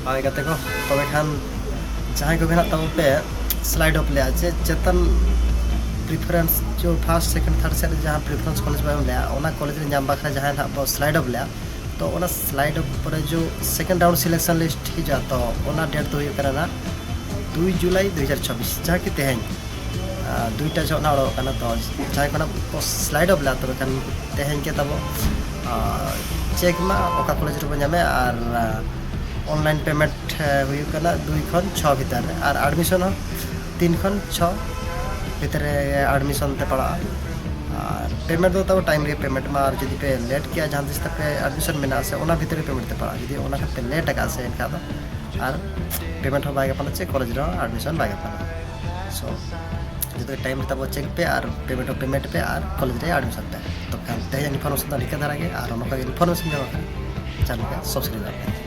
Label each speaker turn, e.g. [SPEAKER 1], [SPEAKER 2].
[SPEAKER 1] ᱦᱳᱭ ᱜᱟᱛᱮ ᱠᱚ ᱛᱚᱵᱮ ᱠᱷᱟᱱ ᱡᱟᱦᱟᱸᱭ ᱠᱚ ᱢᱮᱱᱟᱜ ᱛᱟᱵᱚᱱ ᱯᱮ स्लाइड ऑफ लिया जे चेतन प्रिफरेंस जो फर्स्ट सेकंड थर्ड सेट जहाँ प्रिफरेंस कॉलेज में लिया ओना कॉलेज में जाम बाखरा जहाँ ना अब स्लाइड ऑफ लिया तो ओना स्लाइड ऑफ पर जो सेकंड राउंड सिलेक्शन लिस्ट ही जा तो ओना डेट तो हुई करना 2 जुलाई 2024 जहाँ की तेहन दुईटा जो ना ओड़ा करना तो जहाँ को ना स्लाइड ऑफ लिया तो kan तेहन के तब चेक में ओका कॉलेज रे बन्यामे और ऑनलाइन पेमेंट हुई करना 2 खन 6 भीतर और एडमिशन 3 खन 6 भीतर एडमिशन ते पड़ा और पेमेंट तो तब टाइम रे पेमेंट में और जदि पे लेट किया जहाँ जिस तक पे एडमिशन में ना से ओना भीतर पेमेंट ते पड़ा जदि ओना पे लेट का से इनका तो और पेमेंट हो बागे पना चेक कॉलेज रो एडमिशन बागे पना सो जदि टाइम तब चेक पे और पेमेंट पे और कॉलेज रे एडमिशन पे तो ते इन्फॉर्मेशन निका धरा के और ओना का इन्फॉर्मेशन जमा कर चैनल के सब्सक्राइब